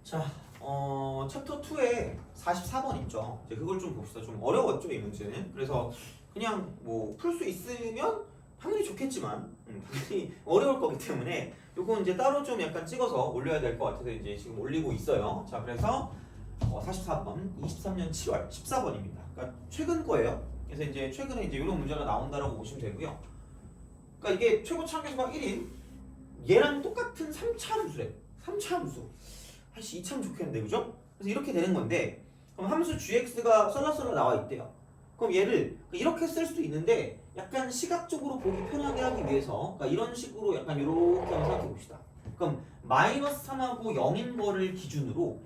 자, 챕터 2에 44번 있죠. 이제 그걸 좀 봅시다. 좀 어려웠죠, 이 문제는. 그래서 그냥 뭐 풀 수 있으면 당연히 좋겠지만 당연히 어려울 거기 때문에 요건 이제 따로 좀 약간 찍어서 올려야 될 것 같아서 이제 지금 올리고 있어요. 자, 그래서 44번 23년 7월 14번입니다. 그러니까 최근 거예요. 그래서 이제 최근에 이제 이런 문제가 나온다라고 보시면 되고요. 그러니까 이게 최고 참교수가 1인 얘랑 똑같은 3차 함수래. 3차 함수. 사실 2참 좋겠는데, 그죠? 그래서 이렇게 되는 건데, 그럼 함수 gx가 썰라썰라 나와 있대요. 그럼 얘를 이렇게 쓸 수도 있는데, 약간 시각적으로 보기 편하게 하기 위해서, 그러니까 이런 식으로 약간 이렇게 한번 생각해 봅시다. 그럼 마이너스 3하고 0인 거를 기준으로,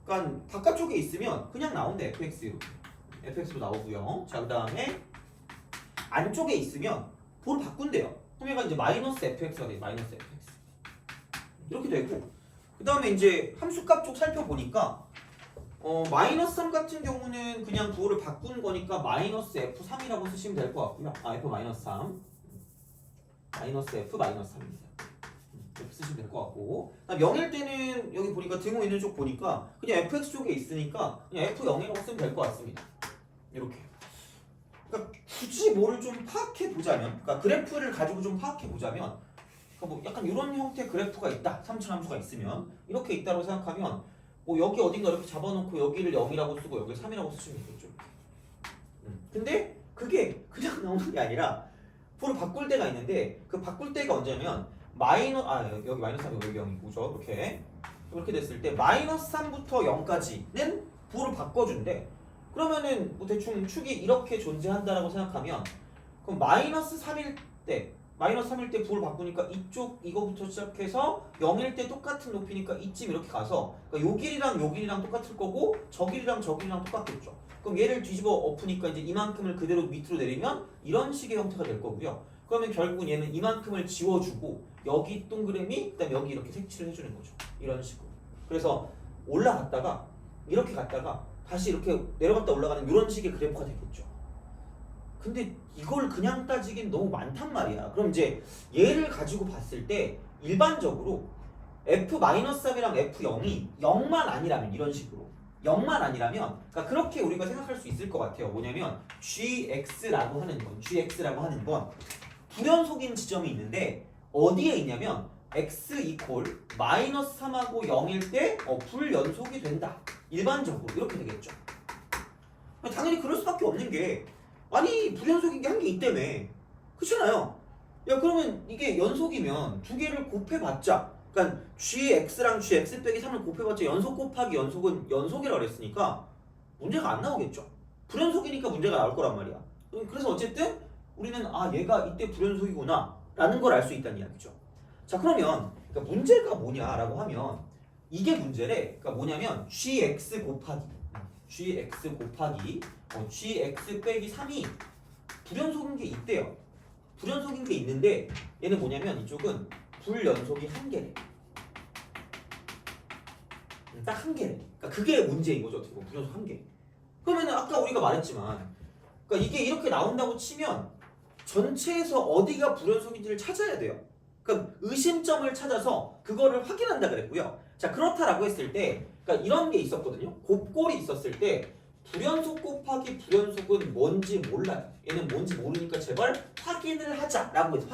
그러니까 바깥쪽에 있으면 그냥 나온대, fx. fx로 나오고요. 자, 그 다음에 안쪽에 있으면 도를 바꾼대요. 그럼 얘가 이제 마이너스 fx가 돼, 마이너스 fx. 이렇게 되고, 그 다음에 이제 함수값 쪽 살펴보니까 마이너스 3 같은 경우는 그냥 부호를 바꾼 거니까 마이너스 f3이라고 쓰시면 될 것 같고요. f 마이너스 3 마이너스 f 마이너스 3입니다. 이렇게 쓰시면 될 것 같고, 그다음 0일 때는 여기 보니까 등호 있는 쪽 보니까 그냥 fx 쪽에 있으니까 그냥 f0이라고 쓰면 될 것 같습니다. 이렇게. 그러니까 굳이 뭐를 좀 파악해 보자면, 그러니까 그래프를 가지고 좀 파악해 보자면, 뭐 약간 이런 형태의 그래프가 있다. 3차 함수가 있으면 이렇게 있다고 생각하면 뭐 여기 어딘가 이렇게 잡아놓고 여기를 0이라고 쓰고 여기를 3이라고 쓰시면 되겠죠. 근데 그게 그냥 나오는 게 아니라 부호를 바꿀 때가 있는데, 그 바꿀 때가 언제냐면 여기 마이너스 3이 여기 0이고죠. 이렇게 됐을 때 마이너스 3부터 0까지는 부호를 바꿔준대. 그러면은 뭐 대충 축이 이렇게 존재한다라고 생각하면, 그럼 마이너스 3일 때 부호를 바꾸니까 이거부터 시작해서 0일 때 똑같은 높이니까 이쯤 이렇게 가서, 그러니까 요 길이랑 똑같을 거고 저 길이랑 똑같겠죠. 그럼 얘를 뒤집어 엎으니까 이제 이만큼을 그대로 밑으로 내리면 이런 식의 형태가 될 거고요. 그러면 결국은 얘는 이만큼을 지워주고 여기 동그라미, 그다음에 여기 이렇게 색칠을 해주는 거죠. 이런 식으로. 그래서 올라갔다가 이렇게 갔다가 다시 이렇게 내려갔다 올라가는 이런 식의 그래프가 되겠죠. 근데 이걸 그냥 따지긴 너무 많단 말이야. 그럼 이제 얘를 가지고 봤을 때 일반적으로 f-3이랑 f0이 0만 아니라면, 이런 식으로 0만 아니라면, 그러니까 그렇게 우리가 생각할 수 있을 것 같아요. 뭐냐면 gx라고 하는 건 불연속인 지점이 있는데 어디에 있냐면 x 이퀄 마이너스 3하고 0일 때 불연속이 된다. 일반적으로 이렇게 되겠죠. 당연히 그럴 수밖에 없는 게, 아니 불연속인 게 한 개 있다며. 그렇잖아요. 야, 그러면 이게 연속이면 두 개를 곱해봤자, 그러니까 gx랑 gx 빼기 3을 곱해봤자 연속 곱하기 연속은 연속이라고 그랬으니까 문제가 안 나오겠죠. 불연속이니까 문제가 나올 거란 말이야. 그래서 어쨌든 우리는 얘가 이때 불연속이구나 라는 걸 알 수 있다는 이야기죠. 자, 그러면 그러니까 문제가 뭐냐라고 하면 이게 문제래. 그러니까 뭐냐면 gx 곱하기 gx 빼기 3이 불연속인 게 있대요. 불연속인 게 있는데 얘는 뭐냐면 이쪽은 불연속이 한 개래. 딱 한 개래. 그러니까 그게 문제인 거죠. 어떻게 보면 불연속 한 개. 그러면은 아까 우리가 말했지만, 그러니까 이게 이렇게 나온다고 치면 전체에서 어디가 불연속인지를 찾아야 돼요. 그러니까 의심점을 찾아서 그거를 확인한다 그랬고요. 자, 그렇다라고 했을 때, 그러니까 이런 게 있었거든요. 곱골이 있었을 때 불연속 곱하기 불연속은 뭔지 몰라요. 얘는 뭔지 모르니까 제발 확인을 하자라고 해서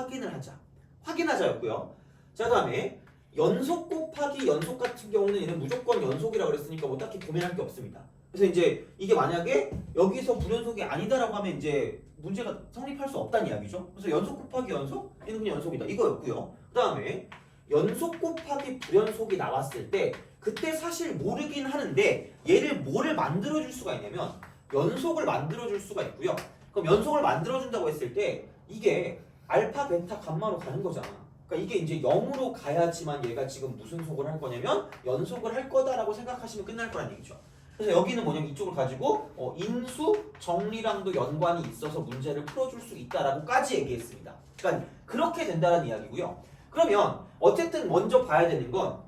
확인하자였고요. 자, 그다음에 연속 곱하기 연속 같은 경우는 얘는 무조건 연속이라고 그랬으니까 뭐 딱히 고민할 게 없습니다. 그래서 이제 이게 만약에 여기서 불연속이 아니다라고 하면 이제 문제가 성립할 수 없다는 이야기죠. 그래서 연속 곱하기 연속, 얘는 그냥 연속이다 이거였고요. 그다음에 연속 곱하기 불연속이 나왔을 때 그때 사실 모르긴 하는데 얘를 뭐를 만들어줄 수가 있냐면 연속을 만들어줄 수가 있고요. 그럼 연속을 만들어준다고 했을 때 이게 알파, 베타, 감마로 가는 거잖아. 그러니까 이게 이제 0으로 가야지만 얘가 지금 무슨 속을 할 거냐면 연속을 할 거다라고 생각하시면 끝날 거란 얘기죠. 그래서 여기는 뭐냐면 이쪽을 가지고 인수, 정리랑도 연관이 있어서 문제를 풀어줄 수 있다라고까지 얘기했습니다. 그러니까 그렇게 된다는 이야기고요. 그러면 어쨌든 먼저 봐야 되는 건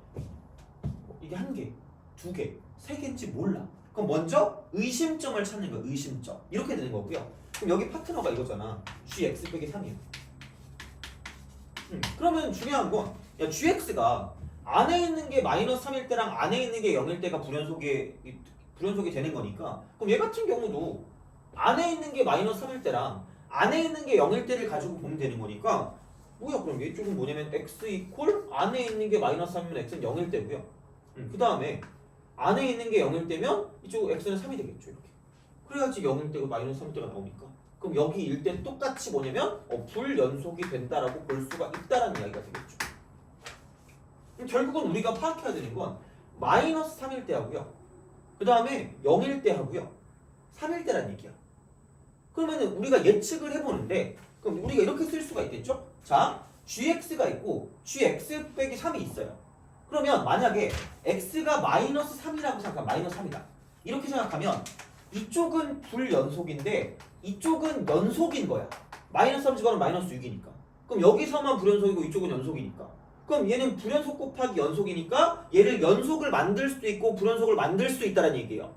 이게 한 개, 두 개, 세 개인지 몰라. 그럼 먼저 의심점을 찾는 거야. 의심점. 이렇게 되는 거고요. 그럼 여기 파트너가 이거잖아. gx 빼기 3이에요. 그러면 중요한 건 gx가 안에 있는 게 마이너스 3일 때랑 안에 있는 게 0일 때가 불연속이 되는 거니까 그럼 얘 같은 경우도 안에 있는 게 마이너스 3일 때랑 안에 있는 게 0일 때를 가지고 보면 되는 거니까 뭐야 그럼 얘 쪽은 뭐냐면 x 이퀄 안에 있는 게 마이너스 3이면 x는 0일 때고요. 그 다음에 안에 있는 게 0일 때면 이쪽 x는 3이 되겠죠. 이렇게. 그래야지 0일 때고 마이너스 3일 때가 나오니까. 그럼 여기 일 때 똑같이 뭐냐면 불연속이 된다라고 볼 수가 있다라는 이야기가 되겠죠. 그럼 결국은 우리가 파악해야 되는 건 마이너스 3일 때 하고요. 그 다음에 0일 때 하고요. 3일 때란 얘기야. 그러면은 우리가 예측을 해보는데 그럼 우리가 이렇게 쓸 수가 있겠죠? 자, gx가 있고 gx 빼기 3이 있어요. 그러면 만약에 x가 마이너스 3이라고 생각하면 마이너스 3이다. 이렇게 생각하면 이쪽은 불연속인데 이쪽은 연속인 거야. 마이너스 3 집어넣으면 마이너스 6이니까. 그럼 여기서만 불연속이고 이쪽은 연속이니까. 그럼 얘는 불연속 곱하기 연속이니까 얘를 연속을 만들 수도 있고 불연속을 만들 수도 있다는 얘기예요.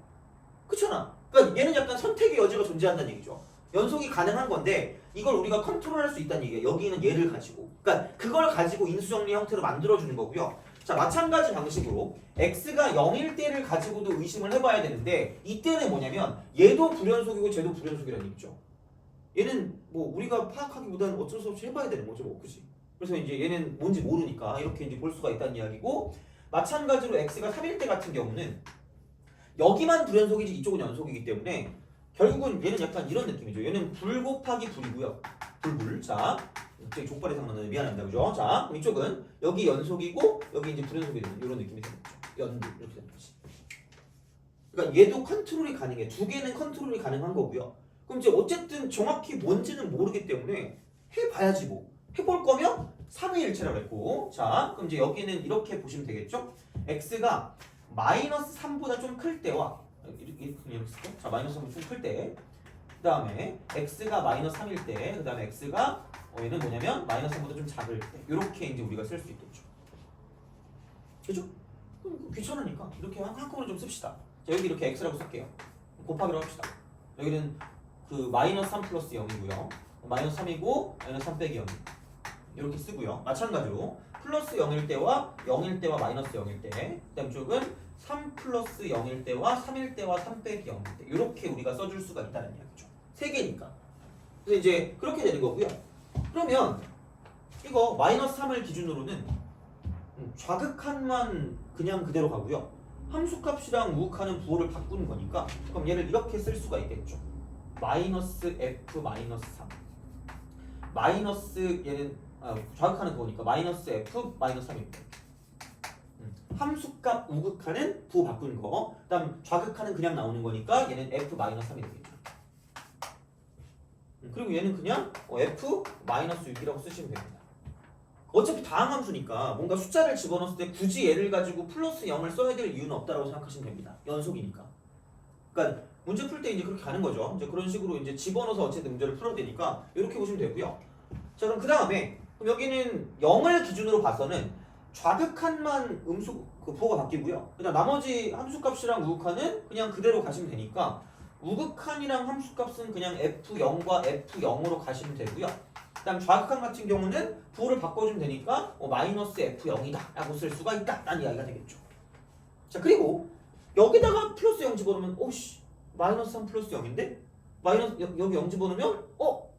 그렇잖아. 그러니까 얘는 약간 선택의 여지가 존재한다는 얘기죠. 연속이 가능한 건데 이걸 우리가 컨트롤할 수 있다는 얘기예요. 여기는 얘를 가지고. 그러니까 그걸 가지고 인수정리 형태로 만들어주는 거고요. 자, 마찬가지 방식으로 x가 0일 때를 가지고도 의심을 해봐야 되는데 이때는 뭐냐면 얘도 불연속이고 쟤도 불연속이라는 얘기죠. 얘는 뭐 우리가 파악하기보다는 어쩔 수 없이 해봐야 되는 거죠. 뭐, 그치? 그래서 이제 얘는 뭔지 모르니까 이렇게 이제 볼 수가 있다는 이야기고 마찬가지로 x가 3일 때 같은 경우는 여기만 불연속이지 이쪽은 연속이기 때문에 결국은 얘는 약간 이런 느낌이죠. 얘는 불 곱하기 불이고요. 불. 자, 되게 족발이 상관없는데 미안합니다. 그죠? 자, 그럼 이쪽은 여기 연속이고 여기 이제 불연속이 되는 이런 느낌이 되는 거죠. 연불 이렇게 되는 거지. 그러니까 얘도 컨트롤이 가능해. 두 개는 컨트롤이 가능한 거고요. 그럼 이제 어쨌든 정확히 뭔지는 모르기 때문에 해봐야지 뭐. 해볼 거면 3의 일체라고 했고 자, 그럼 이제 여기는 이렇게 보시면 되겠죠? x가 마이너스 3보다 좀 클 때와 이렇게 쓸까? 자, 마이너스 3보다 좀 클 때 그 다음에 x가 마이너스 3일 때 그 다음에 x가 얘는 뭐냐면 마이너스 3보다 좀 작을 때 이렇게 이제 우리가 쓸 수 있겠죠. 그죠? 귀찮으니까 이렇게 한꺼번에 좀 씁시다. 자, 여기 이렇게 x라고 쓸게요. 곱하기로 합시다. 여기는 그 마이너스 3 플러스 0이고요. 마이너스 3이고 마이너스 3 빼기 0 이렇게 쓰고요. 마찬가지로 플러스 0일 때와 0일 때와 마이너스 0일 때 그다음 쪽은 3 플러스 0일 때와 3일 때와 3 빼기 0일 때 이렇게 우리가 써줄 수가 있다는 이야기죠. 세 개니까. 그래서 이제 그렇게 되는 거고요. 그러면 이거 마이너스 3을 기준으로는 좌극한만 그냥 그대로 가고요. 함수값이랑 우극한은 부호를 바꾸는 거니까 그럼 얘를 이렇게 쓸 수가 있겠죠. 마이너스 f 마이너스 3 마이너스 얘는 좌극하는 거니까 마이너스 f 마이너스 3입니다. 함수값 우극하는 부호 바꾸는 거. 그 다음 좌극하는 그냥 나오는 거니까 얘는 f 마이너스 3이 되겠죠. 그리고 얘는 그냥 f 마이너스 6이라고 쓰시면 됩니다. 어차피 다항함수니까 뭔가 숫자를 집어넣었을 때 굳이 얘를 가지고 플러스 0을 써야 될 이유는 없다라고 생각하시면 됩니다. 연속이니까. 그러니까 문제 풀 때 이제 그렇게 가는 거죠. 이제 그런 식으로 이제 집어넣어서 어쨌든 문제를 풀어야 되니까 이렇게 보시면 되고요. 자, 그럼 그 다음에 여기는 0을 기준으로 봐서는 좌극한만 그 부호가 바뀌고요. 그다음 나머지 함수값이랑 우극한은 그냥 그대로 가시면 되니까 우극한이랑 함수값은 그냥 f0과 f0으로 가시면 되고요. 그다음 좌극한 같은 경우는 부호를 바꿔주면 되니까 마이너스 f0이다 라고 쓸 수가 있다 라는 이야기가 되겠죠. 자, 그리고 여기다가 플러스 0 집어넣으면 오씨 마이너스 3 플러스 0인데 마이너스 여기 0 집어넣으면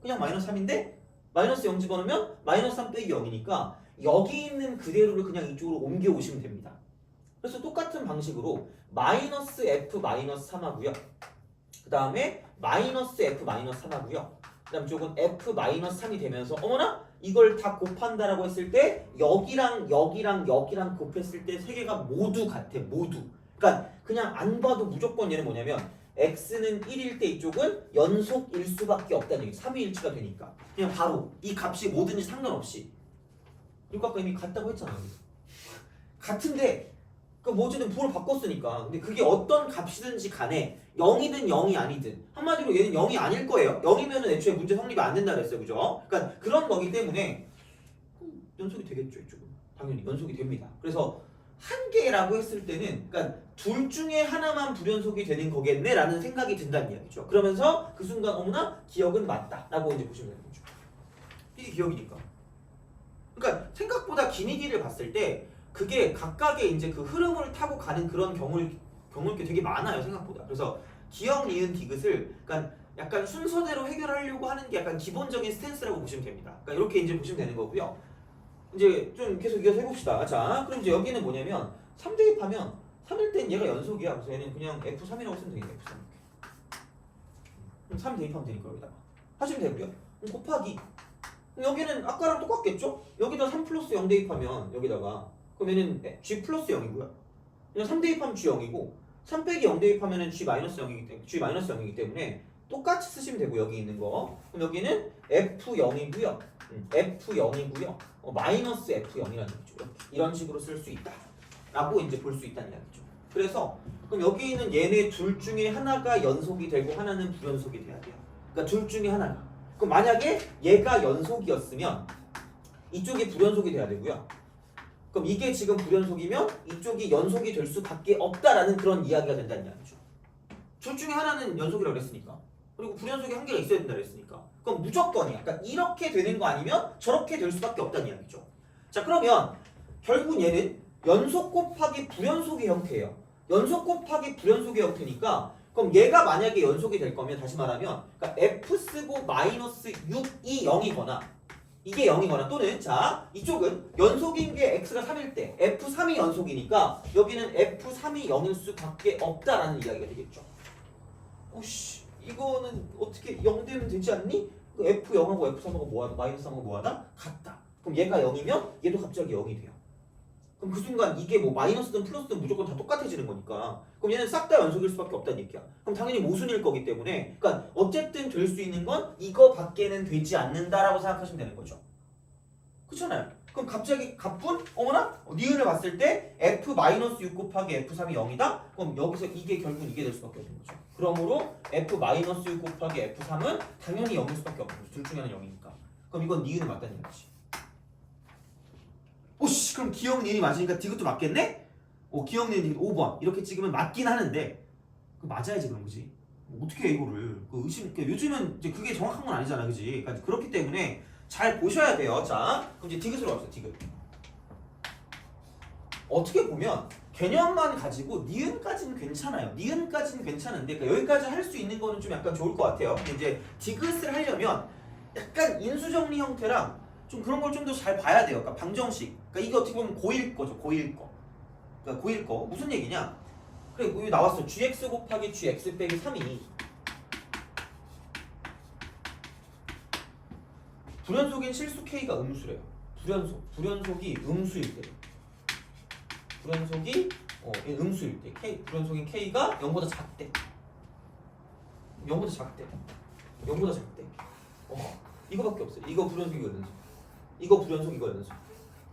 그냥 마이너스 3인데 마이너스 0 집어넣으면 마이너스 3 빼기 0이니까 여기 있는 그대로를 그냥 이쪽으로 옮겨 오시면 됩니다. 그래서 똑같은 방식으로 마이너스 f 마이너스 3 하고요. 그 다음에 마이너스 f 마이너스 3 하고요. 그 다음 쪽은 f 마이너스 3이 되면서 어머나 이걸 다 곱한다라고 했을 때 여기랑 여기랑 여기랑 곱했을 때 세 개가 모두 같아. 모두. 그러니까 그냥 안 봐도 무조건 얘는 뭐냐면 x는 1일 때 이쪽은 연속일 수밖에 없다는 얘기. 3의 일치가 되니까 그냥 바로 이 값이 뭐든지 상관없이 이거 아까 이미 같다고 했잖아요. 같은데 그 뭐 어쨌든 부호를 바꿨으니까 근데 그게 어떤 값이든지 간에 0이든 0이 아니든 한마디로 얘는 0이 아닐 거예요. 0이면은 애초에 문제 성립이 안 된다 그랬어요. 그죠? 그러니까 그런 거기 때문에 연속이 되겠죠. 이쪽은 당연히 연속이 됩니다. 그래서 한 개라고 했을 때는 그러니까 둘 중에 하나만 불연속이 되는 거겠네 라는 생각이 든다는 이야기죠. 그러면서 그 순간 어머나 기억은 맞다 라고 이제 보시면 되는 거죠. 이게 기억이니까. 그러니까 생각보다 기니기를 봤을 때 그게 각각의 이제 그 흐름을 타고 가는 그런 경우가 되게 많아요 생각보다. 그래서 기역, 니은, 디귿을 약간 순서대로 해결하려고 하는 게 약간 기본적인 스탠스라고 보시면 됩니다. 그러니까 이렇게 이제 보시면 되는 거고요. 이제 좀 계속 이어서 해봅시다. 자, 그럼 이제 여기는 뭐냐면 3 대입하면 3일 땐 얘가 연속이야. 그래서 얘는 그냥 F3이라고 쓰면 되겠네. F3 그럼 3 대입하면 되니까 여기다가 하시면 되고요. 그럼 곱하기 여기는 아까랑 똑같겠죠? 여기다 3 플러스 0 대입하면 여기다가 그럼 얘는 G 플러스 0이고요. 그냥 3 대입하면 G 0이고 3 빼기 0 대입하면 G 마이너스 0이기 때문에 똑같이 쓰시면 되고 여기 있는 거 그럼 여기는 F0이고요. F0이고요. 마이너스 F0이라는 거죠. 이런 식으로 쓸 수 있다 라고 이제 볼 수 있다는 이야기죠. 그래서 그럼 여기 있는 얘네 둘 중에 하나가 연속이 되고 하나는 불연속이 돼야 돼요. 그러니까 둘 중에 하나가. 그럼 만약에 얘가 연속이었으면 이쪽이 불연속이 돼야 되고요. 그럼 이게 지금 불연속이면 이쪽이 연속이 될 수밖에 없다라는 그런 이야기가 된다는 이야기죠. 둘 중에 하나는 연속이라고 그랬으니까. 그리고 불연속이 한 개가 있어야 된다고 했으니까. 그럼 무조건이야. 그러니까 이렇게 되는 거 아니면 저렇게 될 수밖에 없다는 이야기죠. 자, 그러면 결국 얘는 연속 곱하기 불연속의 형태예요. 연속 곱하기 불연속의 형태니까 그럼 얘가 만약에 연속이 될 거면 다시 말하면 그러니까 F 쓰고 마이너스 6이 0이거나 이게 0이거나 또는 자 이쪽은 연속인 게 X가 3일 때 F3이 연속이니까 여기는 F3이 0일 수밖에 없다라는 이야기가 되겠죠. 오씨 이거는 어떻게 0 되면 되지 않니? F0하고 F3하고 뭐하다? 마이너스 3하고 뭐하다? 같다. 그럼 얘가 0이면 얘도 갑자기 0이 돼요. 그럼 그 순간 이게 뭐 마이너스든 플러스든 무조건 다 똑같아지는 거니까 그럼 얘는 싹 다 연속일 수밖에 없다는 얘기야. 그럼 당연히 모순일 거기 때문에 그러니까 어쨌든 될 수 있는 건 이거 밖에는 되지 않는다라고 생각하시면 되는 거죠. 그렇잖아요. 그럼 갑자기 갑분 어머나 니은을 봤을 때 F-6 곱하기 F3이 0이다? 그럼 여기서 이게 결국 이게 될 수밖에 없는 거죠. 그러므로 F-6 곱하기 F3은 당연히 0일 수밖에 없는 거죠. 둘 중에 하나는 0이니까. 그럼 이건 니은이 맞다는 얘기지. 오씨 그럼 기억 니은이 맞으니까 디귿도 맞겠네? 기억 니은 디귿 5번 이렇게 찍으면 맞긴 하는데 맞아야지 그런 거지. 어떻게 해 이거를 요즘은 이제 그게 정확한 건 아니잖아, 그지? 그러니까 그렇기 때문에 잘 보셔야 돼요. 자, 그럼 이제 디귿으로 갑시다. 디귿. 어떻게 보면 개념만 가지고 니은까지는 괜찮아요. 니은까지는 괜찮은데 그러니까 여기까지 할 수 있는 거는 좀 약간 좋을 것 같아요. 근데 이제 디귿을 하려면 약간 인수정리 형태랑 좀 그런 걸 좀 더 잘 봐야 돼요. 그러니까 방정식. 그러니까 이게 어떻게 보면 고1 거죠. 고1 거. 그러니까 고1 거 무슨 얘기냐? 그래 여기 나왔어. gx 곱하기 gx 빼기 3이 불연속인 실수 k가 음수래요. 불연속이 음수일 때. 불연속이 음수일 때. 불연속인 k가 0보다 작대. 0보다 작대. 0보다 작대. 이거밖에 없어요. 이거 불연속 이거 연속. 이거 불연속 이거 연속.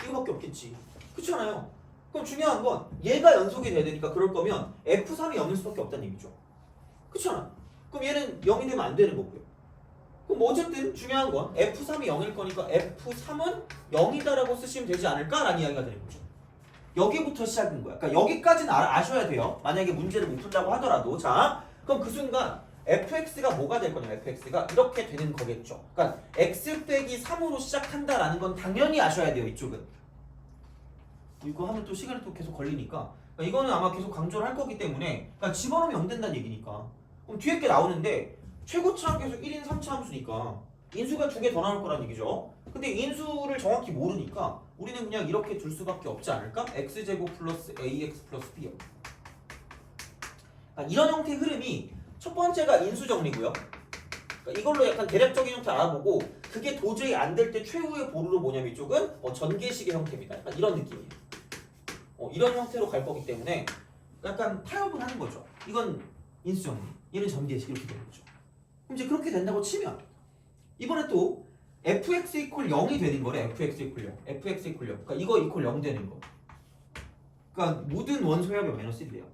이거밖에 없겠지. 그렇잖아요. 그럼 중요한 건 얘가 연속이 돼야 되니까 그럴 거면 F3이 0일 수밖에 없다는 얘기죠. 그렇잖아. 그럼 얘는 0이 되면 안 되는 거고요. 그럼 뭐 어쨌든 중요한 건 F3이 0일 거니까 F3은 0이다라고 쓰시면 되지 않을까라는 이야기가 되는 거죠. 여기부터 시작인 거야. 그러니까 여기까지는 아셔야 돼요. 만약에 문제를 못 푼다고 하더라도 자 그럼 그 순간 fx가 뭐가 될 거냐 fx가 이렇게 되는 거겠죠. 그러니까 x 빼기 3으로 시작한다라는 건 당연히 아셔야 돼요. 이쪽은. 이거 하면 또 시간이 또 계속 걸리니까 그러니까 이거는 아마 계속 강조를 할 거기 때문에 그러니까 집어넣으면 0 된다는 얘기니까 그럼 뒤에 게 나오는데 최고차 함수에서 1인 3차 함수니까 인수가 2개 더 나올 거란 얘기죠. 근데 인수를 정확히 모르니까 우리는 그냥 이렇게 둘 수밖에 없지 않을까? x제곱 플러스 ax 플러스 b요. 그러니까 이런 형태의 흐름이 첫 번째가 인수 정리고요. 그러니까 이걸로 약간 대략적인 형태 알아보고 그게 도저히 안 될 때 최후의 보루로 뭐냐면 이쪽은 전개식의 형태입니다. 약간 이런 느낌이에요. 이런 형태로 갈 거기 때문에 약간 타협을 하는 거죠. 이건 인수 정리, 얘는 전개식 이렇게 되는 거죠. 그럼 이제 그렇게 된다고 치면 이번에 또 fx 이퀄 0이 되는 거래. fx 이퀄 0. fx 이퀄 0. 그러니까 이거 이퀄 0 되는 거. 그러니까 모든 원소의 합이 마이너스 1이래요.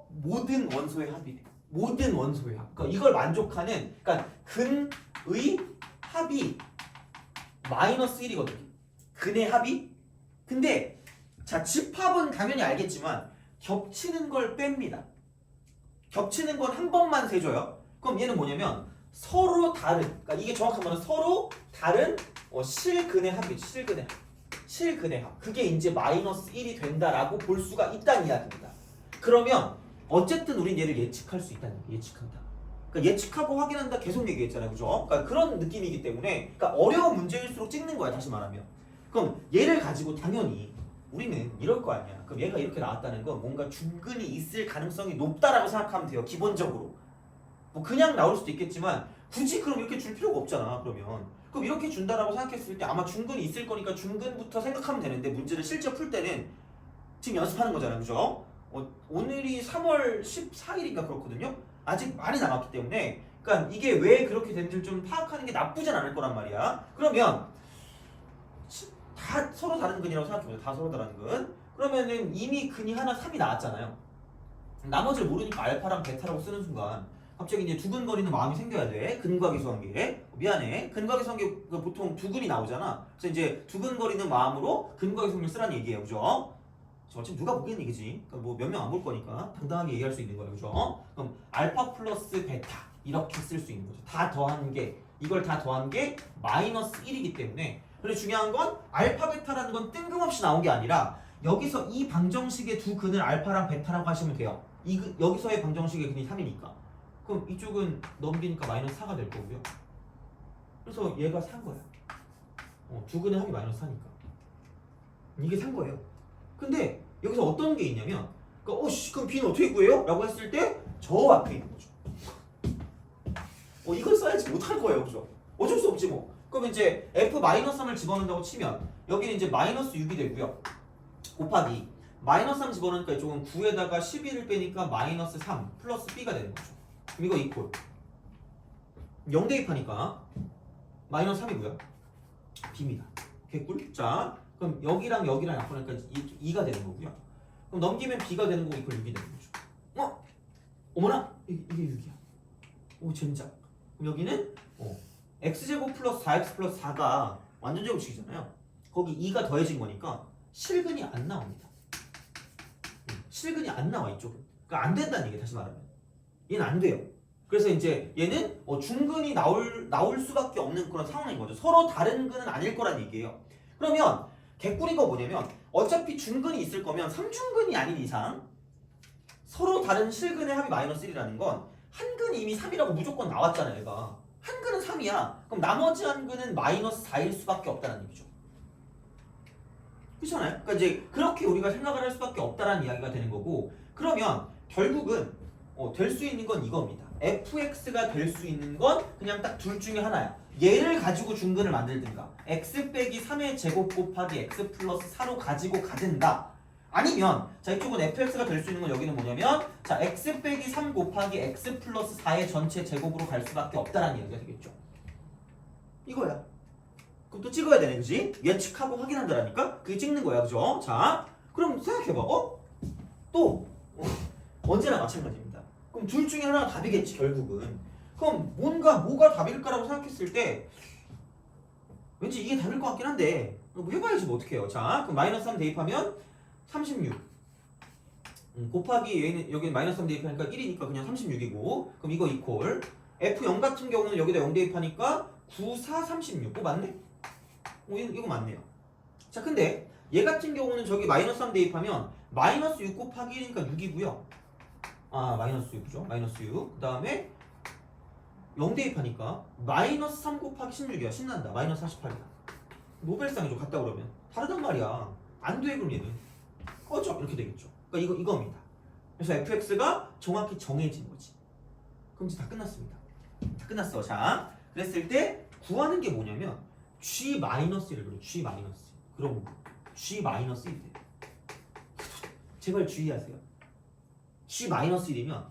모든 원소의 합이래. 모든 원소의 합. 그러니까 이걸 만족하는 그러니까 근의 합이 마이너스 1이거든요. 근의 합이. 근데 자 집합은 당연히 알겠지만 겹치는 걸 뺍니다. 겹치는 건 한 번만 세줘요. 그럼 얘는 뭐냐면 서로 다른 그러니까 이게 정확한 말은 서로 다른 실근의 합이죠. 실근의 합. 실근의 합. 그게 이제 마이너스 1이 된다라고 볼 수가 있다는 이야기입니다. 그러면 어쨌든 우린 얘를 예측할 수 있다는 얘기. 예측한다. 그러니까 예측하고 확인한다 계속 얘기했잖아요. 그죠? 그러니까 그런 느낌이기 때문에 그러니까 어려운 문제일수록 찍는 거야. 다시 말하면. 그럼 얘를 가지고 당연히 우리는 이럴 거 아니야. 그럼 얘가 이렇게 나왔다는 건 뭔가 중근이 있을 가능성이 높다라고 생각하면 돼요. 기본적으로. 뭐 그냥 나올 수도 있겠지만 굳이 그럼 이렇게 줄 필요가 없잖아. 그럼 이렇게 준다라고 생각했을 때 아마 중근이 있을 거니까 중근부터 생각하면 되는데 문제를 실제 풀 때는 지금 연습하는 거잖아요. 그죠? 오늘이 3월 14일인가 그렇거든요. 아직 많이 남았기 때문에 그러니까 이게 왜 그렇게 된지를 좀 파악하는 게 나쁘진 않을 거란 말이야. 그러면 다 서로 다른 근이라고 생각해보세요. 다 서로 다른 근. 그러면은 이미 근이 하나 3이 나왔잖아요. 나머지를 모르니까 알파랑 베타라고 쓰는 순간 갑자기 이제 두근거리는 마음이 생겨야 돼. 근과 계수관계. 미안해. 근과 계수관계 보통 두근이 나오잖아. 그래서 이제 두근거리는 마음으로 근과 계수관계 쓰라는 얘기예요. 그죠? 어차피 누가 보겠니, 그지? 그러니까 뭐 몇 명 안 볼 거니까 당당하게 얘기할 수 있는 거예요. 그죠? 그럼 알파 플러스 베타 이렇게 쓸 수 있는 거죠. 다 더한 게 이걸 다 더한 게 마이너스 1이기 때문에 그리고 중요한 건 알파 베타라는 건 뜬금없이 나온 게 아니라 여기서 이 방정식의 두 근을 알파랑 베타라고 하시면 돼요. 여기서의 방정식의 근이 3이니까. 그럼 이쪽은 넘기니까 마이너스 4가 될 거고요. 그래서 얘가 산 거야. 두 근의 합이 마이너스 4니까. 이게 산 거예요. 근데 여기서 어떤 게 있냐면 그러니까 그럼 B는 어떻게 구해요? 라고 했을 때 저 앞에 있는 거죠. 이걸 써야지 못할 거예요. 그죠? 어쩔 수 없지 뭐. 그럼 이제 F-3을 집어넣는다고 치면 여기는 이제 마이너스 6이 되고요. 곱하기 마이너스 3 집어넣으니까 이쪽은 9에다가 11을 빼니까 마이너스 3 플러스 B가 되는 거죠. 그럼 이거 이퀄 0 대입하니까 마이너스 3이고요. B입니다. 개꿀. 자 그럼 여기랑 여기랑 약분하니까 2가 되는 거고요. 그럼 넘기면 B가 되는 거고 이퀄 6이 되는 거죠. 어머나 이게 6이야. 오 젠장. 그럼 여기는 x제곱 플러스 4x 플러스 4가 완전 제곱식이잖아요. 거기 2가 더해진 거니까 실근이 안 나옵니다. 실근이 안 나와 이쪽은. 그러니까 안 된다는 얘기 다시 말하면. 얘는 안 돼요. 그래서 이제 얘는 중근이 나올 수밖에 없는 그런 상황인 거죠. 서로 다른 근은 아닐 거란 얘기예요. 그러면 개꿀이가 뭐냐면 어차피 중근이 있을 거면 3중근이 아닌 이상 서로 다른 실근의 합이 마이너스 1이라는 건 한 근이 이미 3이라고 무조건 나왔잖아요. 얘가. 한 근은 3이야. 그럼 나머지 한 근은 마이너스 4일 수밖에 없다는 얘기죠. 그렇잖아요? 그러니까 이제 그렇게 우리가 생각을 할 수밖에 없다라는 이야기가 되는 거고 그러면 결국은 될 수 있는 건 이겁니다. fx가 될 수 있는 건 그냥 딱 둘 중에 하나야. 얘를 가지고 중근을 만들든가 x 빼기 3의 제곱 곱하기 x 플러스 4로 가지고 가든가 아니면 자 이쪽은 fx가 될 수 있는 건 여기는 뭐냐면 자 x 빼기 3 곱하기 x 플러스 4의 전체 제곱으로 갈 수밖에 없다라는 얘기가 되겠죠. 이거야. 그럼 또 찍어야 되네, 그지? 예측하고 확인한다라니까? 그게 찍는 거야, 그죠? 자, 그럼 생각해봐. 또 언제나 마찬가지입니다. 그럼 둘 중에 하나가 답이겠지, 결국은. 그럼 뭐가 답일까라고 생각했을 때 왠지 이게 답일 것 같긴 한데 뭐 해봐야지 뭐 어떡해요. 자, 그럼 마이너스 3 대입하면 36 곱하기 얘는 여기는 마이너스 3 대입하니까 1이니까 그냥 36이고 그럼 이거 이퀄 F0 같은 경우는 여기다 0 대입하니까 9, 4, 36 맞네? 이거 맞네요. 자 근데 얘 같은 경우는 저기 마이너스 3 대입하면 마이너스 6 곱하기 1이니까 6이고요. 마이너스 6이죠. 마이너스 6. 그 다음에 0 대입하니까 마이너스 3 곱하기 16이야. 신난다. 마이너스 48이야. 노벨상이죠. 같다 그러면. 다르단 말이야. 안 돼 그럼 얘는. 꺼져. 이렇게 되겠죠. 그러니까 이겁니다. 그래서 fx가 정확히 정해진 거지. 그럼 이제 다 끝났습니다. 다 끝났어. 자 그랬을 때 구하는 게 뭐냐면 g-1을 그려. g-. 그럼 g-1이 돼. 제발 주의하세요. g-1이면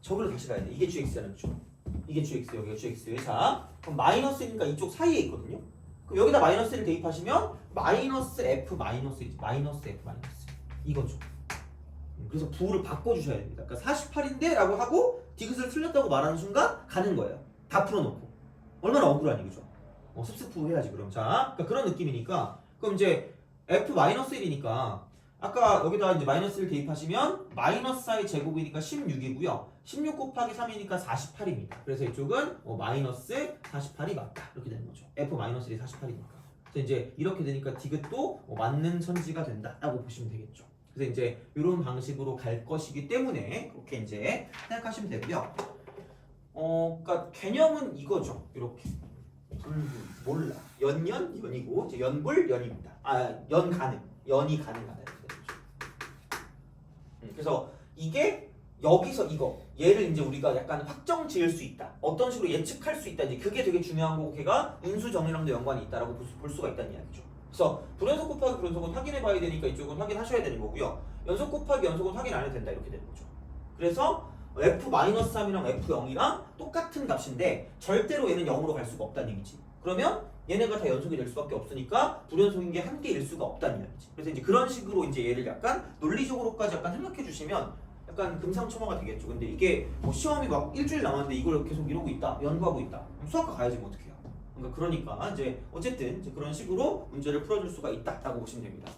저기로 다시 가야 돼. 이게 gx잖아요. 그렇죠? 이게 gx 여기가 gx. 자 그럼 마이너스니까 이쪽 사이에 있거든요. 그럼 여기다 마이너스를 대입하시면 마이너스 f 마이너스이지. 마이너스 f 마이너스 이거죠. 그래서 부호를 바꿔주셔야 됩니다. 그러니까 48인데 라고 하고 디귿을 틀렸다고 말하는 순간 가는 거예요. 다 풀어놓고. 얼마나 억울하니 그죠? 습습부 해야지 그럼. 자 그러니까 그런 느낌이니까 그럼 이제 f-1이니까 아까 여기다 이제 마이너스를 대입하시면 마이너스 4의 제곱이니까 16이고요. 16 곱하기 3이니까 48입니다. 그래서 이쪽은 마이너스 48이 맞다. 이렇게 되는 거죠. f-1이 48이니까. 그래서 이제 이렇게 되니까 디귿도 맞는 천지가 된다라고 보시면 되겠죠. 그래서 이제 이런 방식으로 갈 것이기 때문에 그렇게 이제 생각하시면 되고요. 그러니까 개념은 이거죠. 이렇게 몰라 연연 연이고 이제 연불 연입니다. 연 가능 연이 가능하다 이렇게 되죠. 그래서 이게 여기서 이거 얘를 이제 우리가 약간 확정 지을 수 있다. 어떤 식으로 예측할 수 있다. 이제 그게 되게 중요한 거고 걔가 인수 정리랑도 연관이 있다라고 볼 수가 있다는 이야기죠. 그래서 불연속 곱하기 불연속은 확인해 봐야 되니까 이쪽은 확인하셔야 되는 거고요. 연속 곱하기 연속은 확인 안 해도 된다 이렇게 되는 거죠. 그래서 F-3이랑 F0이랑 똑같은 값인데 절대로 얘는 0으로 갈 수가 없다는 얘기지. 그러면 얘네가 다 연속이 될 수밖에 없으니까 불연속인 게 한 개일 수가 없다는 이야기지. 그래서 이제 그런 식으로 이제 얘를 약간 논리적으로까지 약간 생각해 주시면 약간 금상첨화가 되겠죠. 근데 이게 뭐 시험이 막 일주일 남았는데 이걸 계속 이러고 있다, 연구하고 있다. 그럼 수학과 가야지 뭐 어떡해요. 그러니까 이제 어쨌든 이제 그런 식으로 문제를 풀어줄 수가 있다라고 보시면 됩니다.